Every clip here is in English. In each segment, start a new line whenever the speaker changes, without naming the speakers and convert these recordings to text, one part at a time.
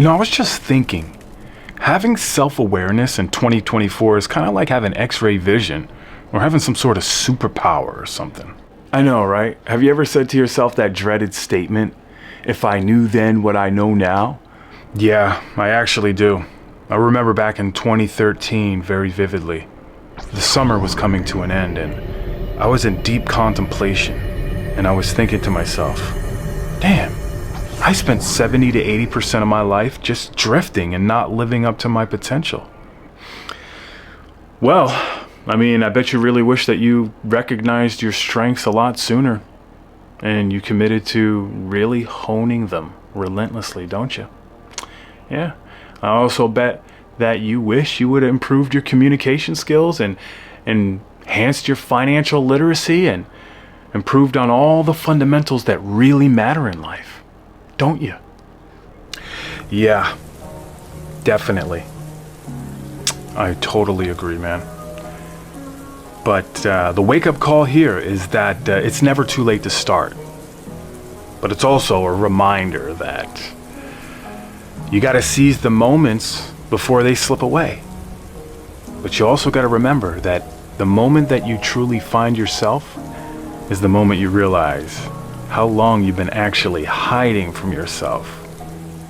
I was just thinking, having self-awareness in 2024 is kind of like having X-ray vision or having some sort of superpower or something. I know, right? Have you ever said to yourself that dreaded statement, if I knew then what I know now? Yeah, I actually do. I remember back in 2013 very vividly. The summer was coming to an end and I was in deep contemplation and I was thinking to myself, damn, I spent 70 to 80% of my life just drifting and not living up to my potential. Well, I bet you really wish that you recognized your strengths a lot sooner and you committed to really honing them relentlessly, don't you? Yeah. I also bet that you wish you would have improved your communication skills and enhanced your financial literacy and improved on all the fundamentals that really matter in life, don't you? Yeah, definitely. I totally agree, man. But the wake-up call here is that it's never too late to start. But it's also a reminder that you got to seize the moments before they slip away. But you also got to remember that the moment that you truly find yourself is the moment you realize how long you've been actually hiding from yourself.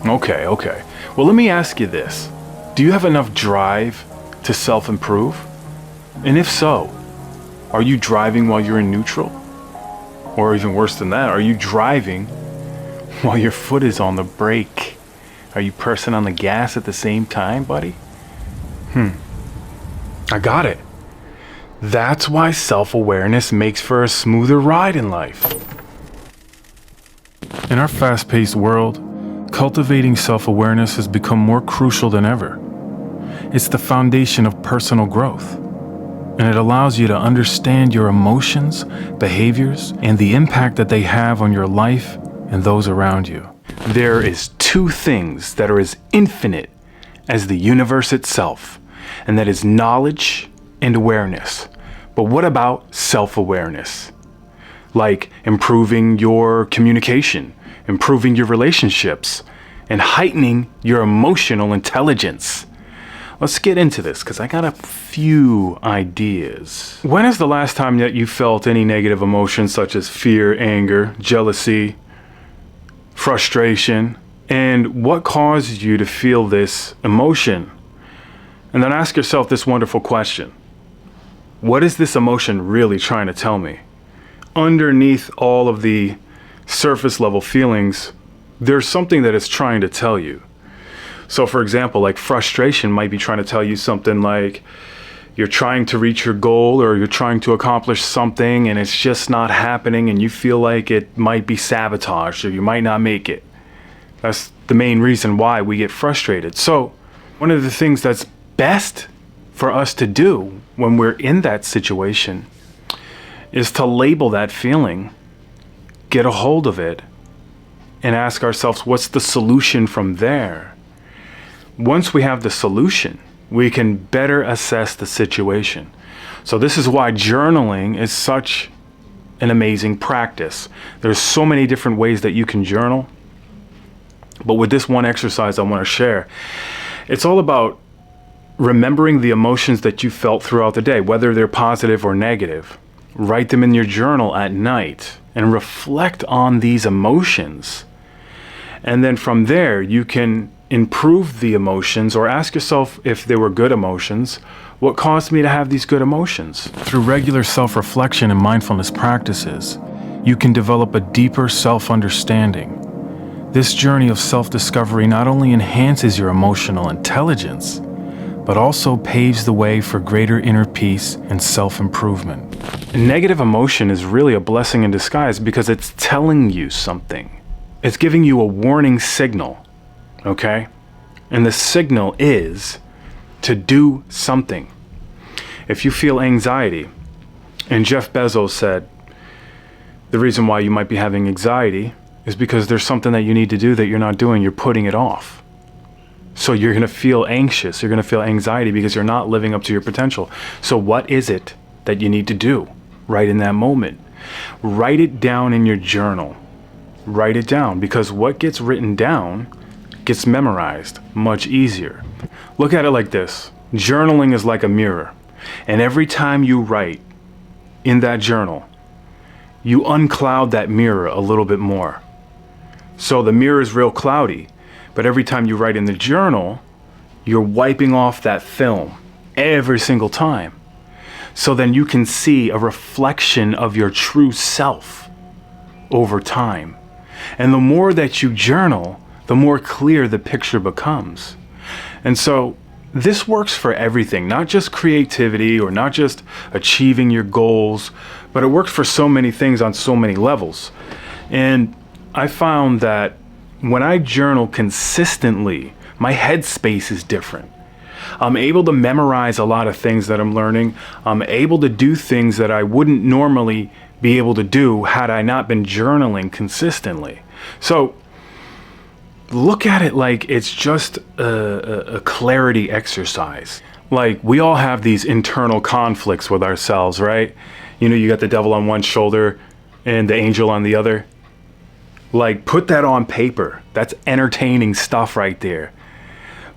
Okay. Well, let me ask you this. Do you have enough drive to self-improve? And if so, are you driving while you're in neutral? Or even worse than that, are you driving while your foot is on the brake? Are you pressing on the gas at the same time, buddy? I got it. That's why self-awareness makes for a smoother ride in life. In our fast-paced world, cultivating self-awareness has become more crucial than ever. It's the foundation of personal growth, and it allows you to understand your emotions, behaviors, and the impact that they have on your life and those around you. There is two things that are as infinite as the universe itself, and that is knowledge and awareness. But what about self-awareness? Like improving your communication, improving your relationships, and heightening your emotional intelligence. Let's get into this because I got a few ideas. When is the last time that you felt any negative emotions such as fear, anger, jealousy, frustration, and what caused you to feel this emotion? And then ask yourself this wonderful question. What is this emotion really trying to tell me? Underneath all of the surface level feelings, there's something that it's trying to tell you. So for example, like frustration might be trying to tell you something like you're trying to reach your goal or you're trying to accomplish something and it's just not happening and you feel like it might be sabotaged or you might not make it. That's the main reason why we get frustrated. So one of the things that's best for us to do when we're in that situation is to label that feeling, get a hold of it, and ask ourselves, what's the solution from there? Once we have the solution, we can better assess the situation. So this is why journaling is such an amazing practice. There's so many different ways that you can journal. But with this one exercise I want to share, it's all about remembering the emotions that you felt throughout the day, whether they're positive or negative. Write them in your journal at night and reflect on these emotions. And then from there, you can improve the emotions or ask yourself if they were good emotions, what caused me to have these good emotions? Through regular self-reflection and mindfulness practices, you can develop a deeper self-understanding. This journey of self-discovery not only enhances your emotional intelligence, but also paves the way for greater inner peace and self-improvement. Negative emotion is really a blessing in disguise because it's telling you something. It's giving you a warning signal, okay? And the signal is to do something. If you feel anxiety, and Jeff Bezos said, the reason why you might be having anxiety is because there's something that you need to do that you're not doing, you're putting it off. So you're gonna feel anxious, you're gonna feel anxiety because you're not living up to your potential. So what is it that you need to do right in that moment? Write it down in your journal. Write it down, because what gets written down gets memorized much easier. Look at it like this. Journaling is like a mirror. And every time you write in that journal, you uncloud that mirror a little bit more. So the mirror is real cloudy, but every time you write in the journal, you're wiping off that film every single time. So then you can see a reflection of your true self over time. And the more that you journal, the more clear the picture becomes. And so this works for everything, not just creativity or not just achieving your goals, but it works for so many things on so many levels. And I found that when I journal consistently, my headspace is different. I'm able to memorize a lot of things that I'm learning. I'm able to do things that I wouldn't normally be able to do had I not been journaling consistently. So look at it like it's just a clarity exercise. Like, we all have these internal conflicts with ourselves, right? You know, you got the devil on one shoulder and the angel on the other. Like, put that on paper. That's entertaining stuff right there.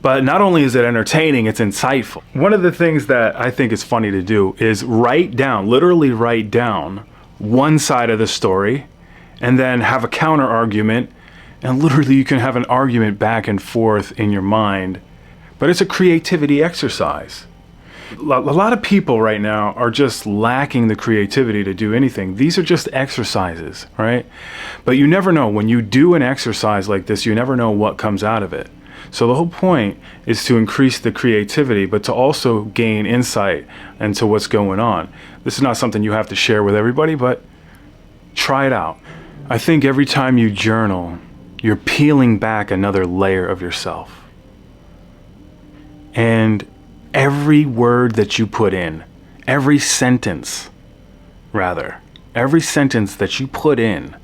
But not only is it entertaining, it's insightful. One of the things that I think is funny to do is literally write down one side of the story and then have a counter argument. And literally you can have an argument back and forth in your mind. But it's a creativity exercise. A lot of people right now are just lacking the creativity to do anything. These are just exercises, right? But you never know. When you do an exercise like this, you never know what comes out of it. So the whole point is to increase the creativity, but to also gain insight into what's going on. This is not something you have to share with everybody, but try it out. I think every time you journal, you're peeling back another layer of yourself. And every word that you put in, every sentence that you put in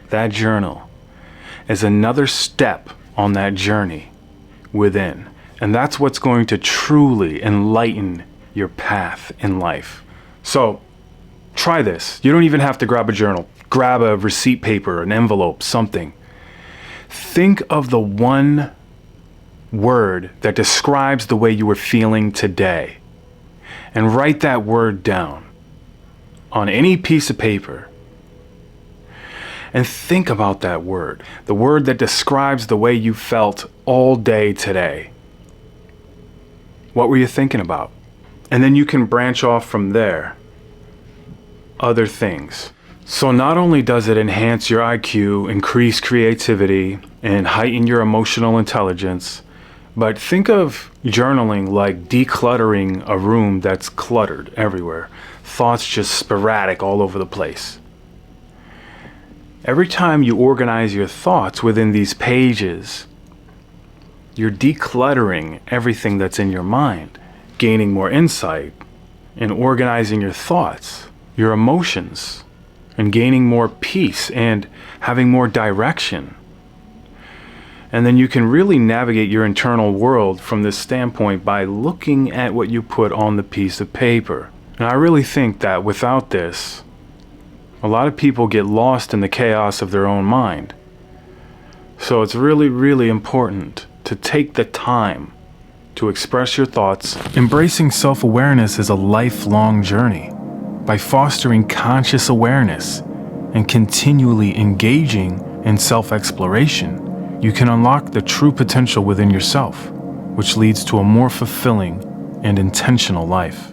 that journal is another step on that journey within. And that's what's going to truly enlighten your path in life. So try this. You don't even have to grab a journal. Grab a receipt paper, an envelope, something. Think of the one word that describes the way you were feeling today and write that word down on any piece of paper. And think about that word, the word that describes the way you felt all day today. What were you thinking about? And then you can branch off from there, other things. So not only does it enhance your IQ, increase creativity, and heighten your emotional intelligence, but think of journaling like decluttering a room that's cluttered everywhere. Thoughts just sporadic all over the place. Every time you organize your thoughts within these pages, you're decluttering everything that's in your mind, gaining more insight, and organizing your thoughts, your emotions, and gaining more peace and having more direction. And then you can really navigate your internal world from this standpoint by looking at what you put on the piece of paper. And I really think that without this, a lot of people get lost in the chaos of their own mind. So it's really, really important to take the time to express your thoughts. Embracing self-awareness is a lifelong journey. By fostering conscious awareness and continually engaging in self-exploration, you can unlock the true potential within yourself, which leads to a more fulfilling and intentional life.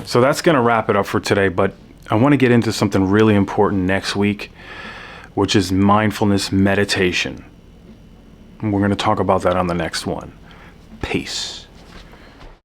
So that's going to wrap it up for today, but I want to get into something really important next week, which is mindfulness meditation. And we're going to talk about that on the next one. Peace.